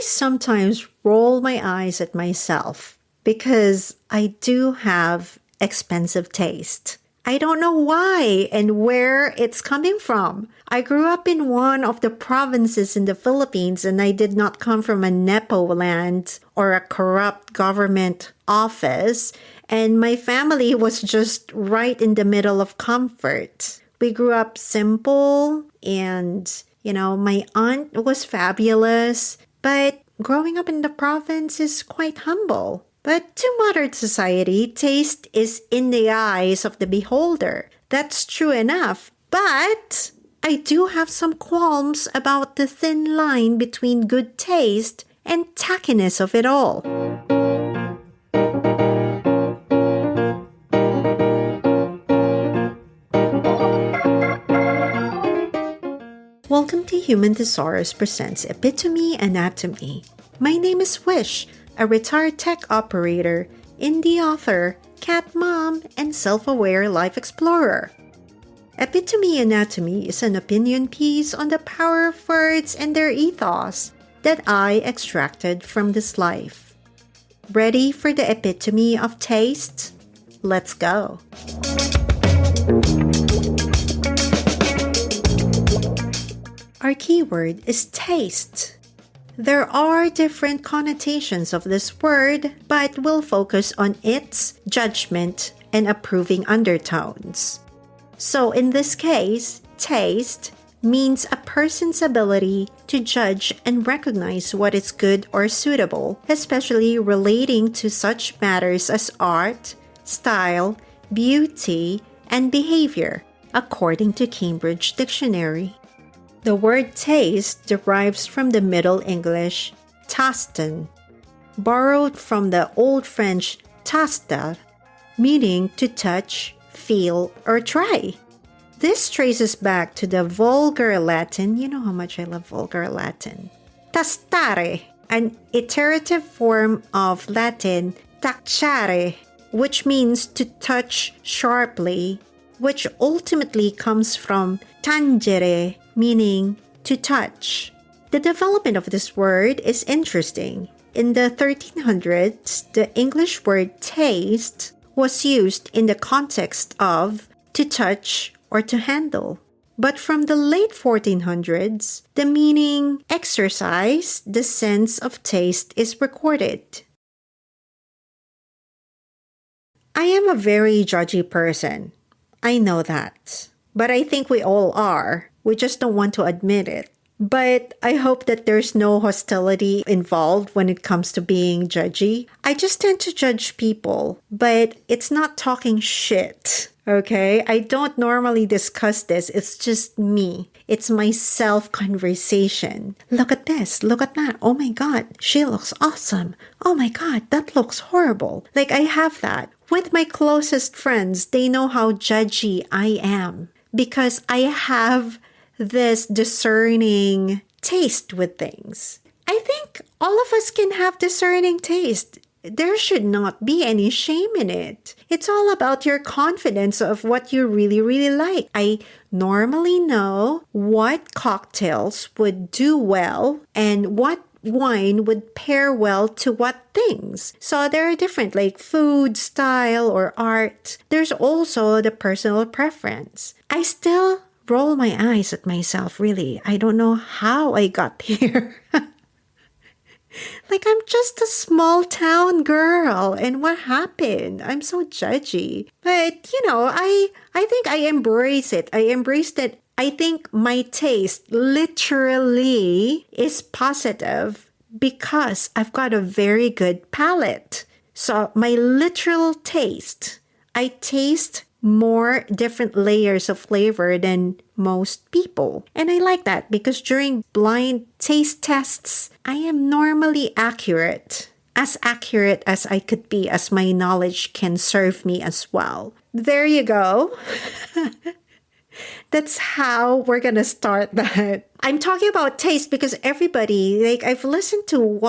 sometimes roll my eyes at myself because I do have expensive taste. I don't know why and where it's coming from. I grew up in one of the provinces in the Philippines, and I did not come from a Nepo land or a corrupt government office. And my family was just right in the middle of comfort. We grew up simple and, my aunt was fabulous. But growing up in the province is quite humble. But to modern society, taste is in the eyes of the beholder. That's true enough. But I do have some qualms about the thin line between good taste and tackiness of it all. Welcome to Human Thesaurus presents Epitome Anatomy. My name is Wish, a retired tech operator, indie author, cat mom, and self-aware life explorer. Epitome Anatomy is an opinion piece on the power of words and their ethos that I extracted from this life. Ready for the epitome of taste? Let's go. Our keyword is taste. There are different connotations of this word, but we'll focus on its judgment and approving undertones. So in this case, taste means a person's ability to judge and recognize what is good or suitable, especially relating to such matters as art, style, beauty, and behavior, according to Cambridge Dictionary. The word taste derives from the Middle English tasten, borrowed from the Old French tastar, meaning to touch, feel, or try. This traces back to the Vulgar Latin. You know how much I love Vulgar Latin. Tastare, an iterative form of Latin tacere, which means to touch sharply, which ultimately comes from tangere, meaning to touch. The development of this word is interesting. In the 1300s, the English word taste was used in the context of to touch or to handle. But from the late 1400s, the meaning exercise, the sense of taste is recorded. I am a very judgy person. I know that. But I think we all are. We just don't want to admit it. But I hope that there's no hostility involved when it comes to being judgy. I just tend to judge people, but it's not talking shit, okay? I don't normally discuss this. It's just me. It's my self-conversation. Look at this. Look at that. Oh my God, she looks awesome. Oh my God, that looks horrible. Like I have that. With my closest friends, they know how judgy I am because I have this discerning taste with things. I think all of us can have discerning taste. There should not be any shame in it. It's all about your confidence of what you really, really like. I normally know what cocktails would do well and what wine would pair well to what things. So there are different like food, style, or art. There's also the personal preference. I still roll my eyes at myself, really. I don't know how I got here. Like I'm just a small town girl and what happened? I'm so judgy. But, I think I embrace it. I embraced it. I think my taste literally is positive because I've got a very good palate. So my literal taste, I taste more different layers of flavor than most people. And I like that because during blind taste tests, I am normally accurate as I could be, as my knowledge can serve me as well. There you go. That's how we're going to start that. I'm talking about taste because everybody, I've listened to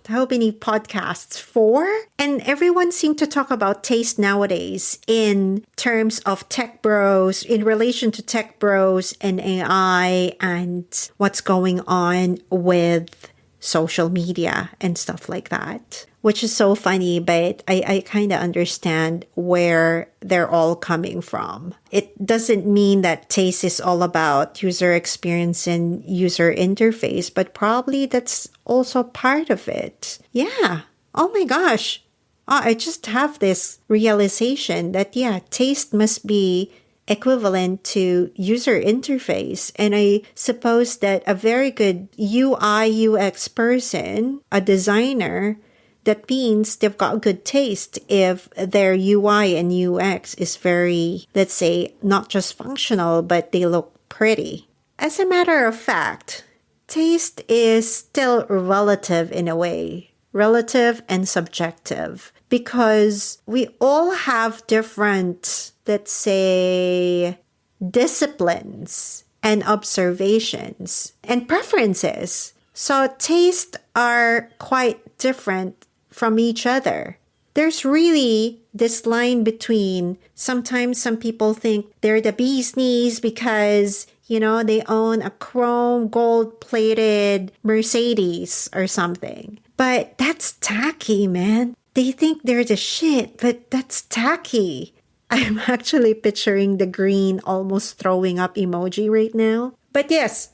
how many podcasts? 4? And everyone seemed to talk about taste nowadays in terms of tech bros, in relation to tech bros and AI and what's going on with social media and stuff like that, which is so funny, but I kind of understand where they're all coming from. It doesn't mean that taste is all about user experience and user interface, but probably that's also part of it. Yeah. Oh my gosh. I just have this realization that, yeah, taste must be equivalent to user interface. And I suppose that a very good UI UX person, a designer, that means they've got good taste if their UI and UX is very, let's say, not just functional, but they look pretty. As a matter of fact, taste is still relative in a way, relative and subjective, because we all have different, let's say, disciplines and observations and preferences. So tastes are quite different from each other. There's really this line between, sometimes some people think they're the bee's knees because, they own a chrome gold-plated Mercedes or something. But that's tacky, man. They think they're the shit, but that's tacky. I'm actually picturing the green almost throwing up emoji right now. But yes,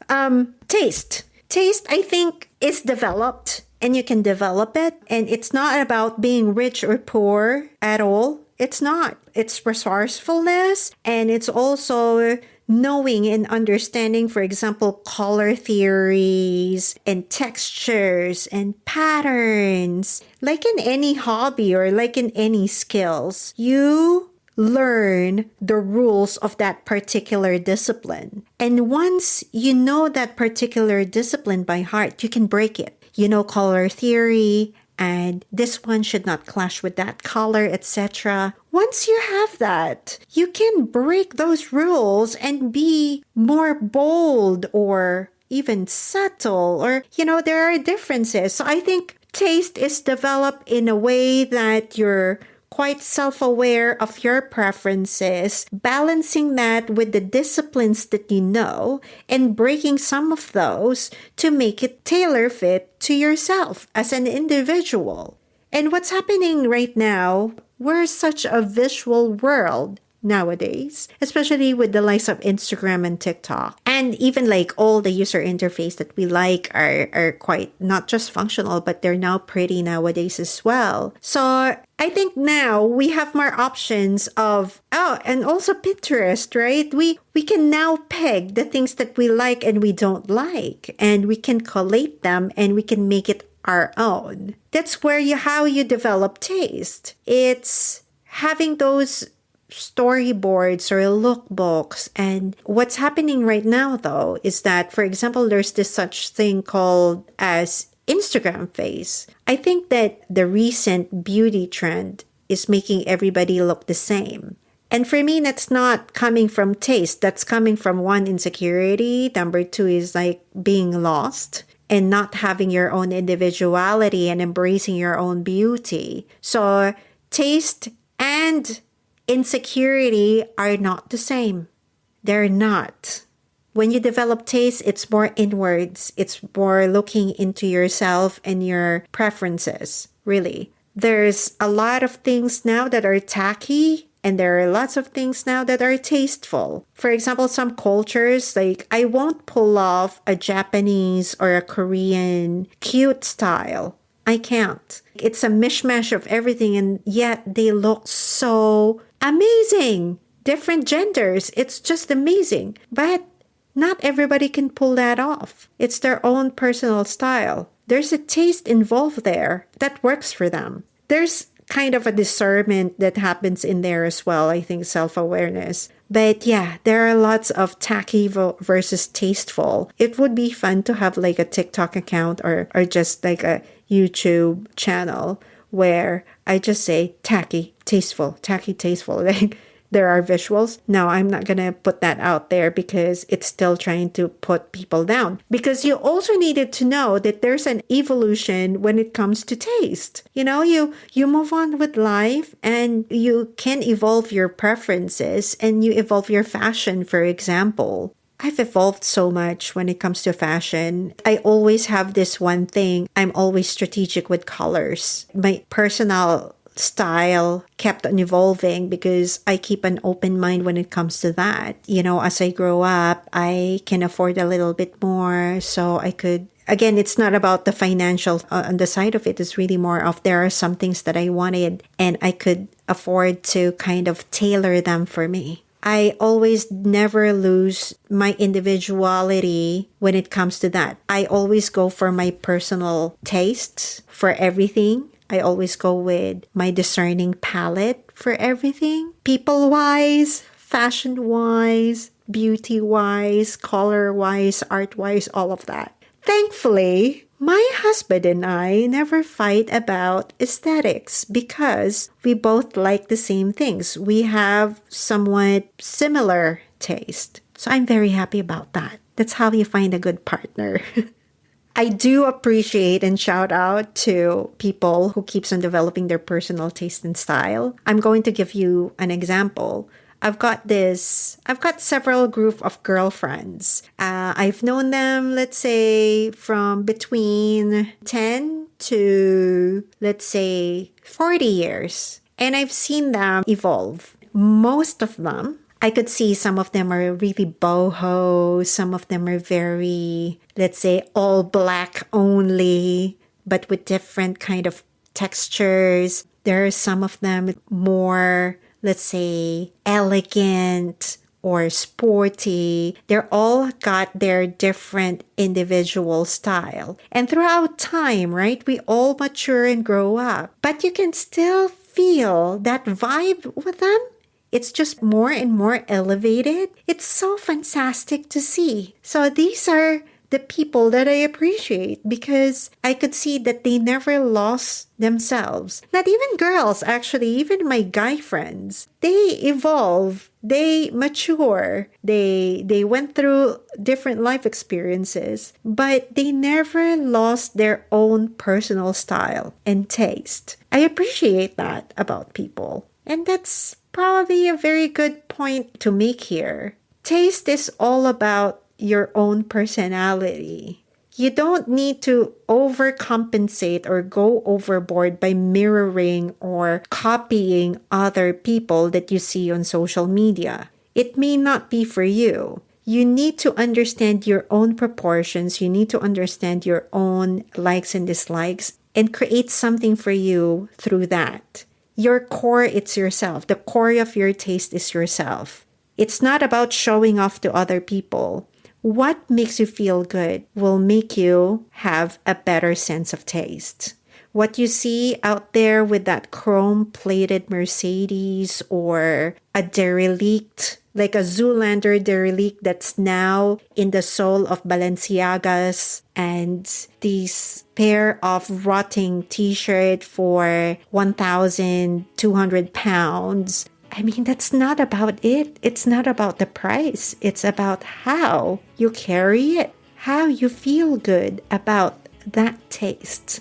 taste. Taste, I think, is developed and you can develop it. And it's not about being rich or poor at all. It's not. It's resourcefulness, and it's also knowing and understanding, for example, color theories and textures and patterns. Like in any hobby or like in any skills, you learn the rules of that particular discipline. And once you know that particular discipline by heart, you can break it. You know color theory, and this one should not clash with that color, etc. Once you have that, you can break those rules and be more bold or even subtle, or, there are differences. So I think taste is developed in a way that you're quite self-aware of your preferences, balancing that with the disciplines that you know, and breaking some of those to make it tailor-fit to yourself as an individual. And what's happening right now, we're such a visual world nowadays, especially with the likes of Instagram and TikTok. And even like all the user interface that we like are quite not just functional, but they're now pretty nowadays as well. So I think now we have more options of, and also Pinterest, right? We can now peg the things that we like and we don't like, and we can collate them and we can make it our own. That's where how you develop taste. It's having those storyboards or lookbooks. And what's happening right now, though, is that, for example, there's this such thing called as Instagram face. I think that the recent beauty trend is making everybody look the same. And for me, that's not coming from taste. That's coming from one, insecurity. Number two is like being lost and not having your own individuality and embracing your own beauty. So taste and insecurity are not the same. They're not. When you develop taste, it's more inwards. It's more looking into yourself and your preferences, really. There's a lot of things now that are tacky, and there are lots of things now that are tasteful. For example, some cultures, like I won't pull off a Japanese or a Korean cute style. I can't. It's a mishmash of everything, and yet they look so amazing. Different genders. It's just amazing. But not everybody can pull that off. It's their own personal style. There's a taste involved there that works for them. There's kind of a discernment that happens in there as well, I think, self-awareness. But yeah, there are lots of tacky versus tasteful. It would be fun to have like a TikTok account or just like a YouTube channel where I just say tacky, tasteful, tacky, tasteful. Like there are visuals. No, I'm not going to put that out there because it's still trying to put people down. Because you also needed to know that there's an evolution when it comes to taste. You move on with life and you can evolve your preferences and you evolve your fashion, for example. I've evolved so much when it comes to fashion. I always have this one thing. I'm always strategic with colors. My personal style kept on evolving because I keep an open mind when it comes to that. As I grow up, I can afford a little bit more, so I could. Again, it's not about the financial on the side of it. It's really more of there are some things that I wanted and I could afford to kind of tailor them for me. I always never lose my individuality when it comes to that. I always go for my personal tastes for everything. I always go with my discerning palette for everything. People-wise, fashion-wise, beauty-wise, color-wise, art-wise, all of that. Thankfully, my husband and I never fight about aesthetics because we both like the same things. We have somewhat similar taste. So I'm very happy about that. That's how you find a good partner. I do appreciate and shout out to people who keeps on developing their personal taste and style. I'm going to give you an example. I've got several group of girlfriends. I've known them, let's say, from between 10 to, let's say, 40 years. And I've seen them evolve. Most of them, I could see some of them are really boho. Some of them are very, let's say, all black only, but with different kind of textures. There are some of them more, let's say, elegant or sporty. They're all got their different individual style. And throughout time, right, we all mature and grow up. But you can still feel that vibe with them. It's just more and more elevated. It's so fantastic to see. So these are the people that I appreciate because I could see that they never lost themselves. Not even girls, actually, even my guy friends. They evolve, they mature, they went through different life experiences, but they never lost their own personal style and taste. I appreciate that about people. And that's probably a very good point to make here. Taste is all about your own personality. You don't need to overcompensate or go overboard by mirroring or copying other people that you see on social media. It may not be for you. You need to understand your own proportions. You need to understand your own likes and dislikes and create something for you through that. Your core, it's yourself. The core of your taste is yourself. It's not about showing off to other people. What makes you feel good will make you have a better sense of taste. What you see out there with that chrome-plated Mercedes or a derelict, like a Zoolander derelict that's now in the sole of Balenciagas, and these pair of rotting t-shirt for 1,200 pounds. I mean, that's not about it. It's not about the price. It's about how you carry it, how you feel good about that taste.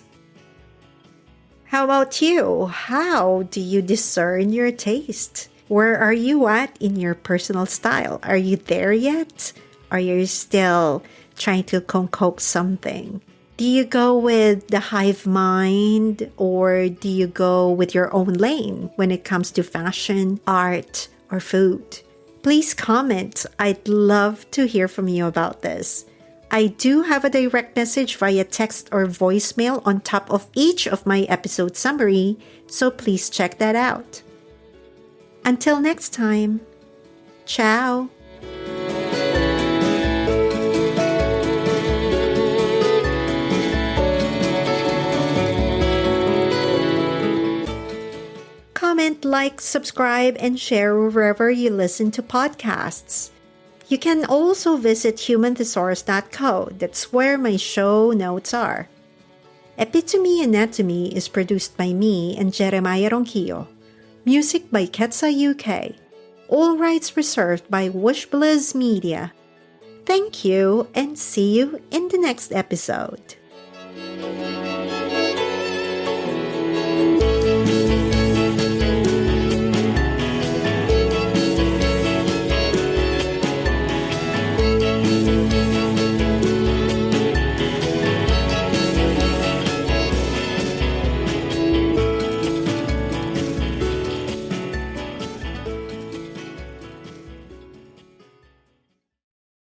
How about you? How do you discern your taste? Where are you at in your personal style? Are you there yet? Are you still trying to concoct something? Do you go with the hive mind or do you go with your own lane when it comes to fashion, art, or food? Please comment. I'd love to hear from you about this. I do have a direct message via text or voicemail on top of each of my episode summary, so please check that out. Until next time, ciao! Comment, like, subscribe, and share wherever you listen to podcasts. You can also visit humanthesaurus.co. That's where my show notes are. Epitome Anatomy is produced by me and Jeremiah Ronquillo. Music by Ketsa UK. All rights reserved by Wishblizz Media. Thank you and see you in the next episode.